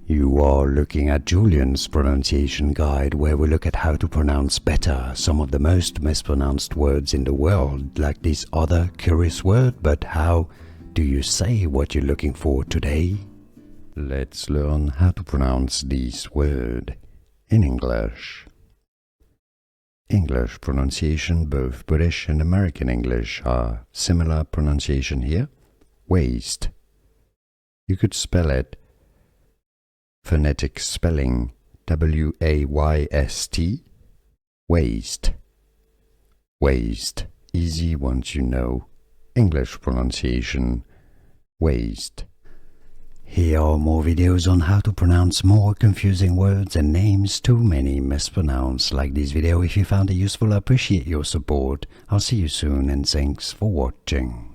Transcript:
You are looking at Julian's pronunciation guide, where we look at how to pronounce better some of the most mispronounced words in the world, like this other curious word. But how do you say what you're looking for today? Let's learn how to pronounce this word in English. English pronunciation, both British and American English are similar pronunciation here. Waist. You could spell it phonetic spelling W-A-Y-S-T, waist. Waist. Easy once you know English pronunciation, waist. Here are more videos on how to pronounce more confusing words and names too many mispronounced. Like this video if you found it useful. I appreciate your support. I'll see you soon and thanks for watching.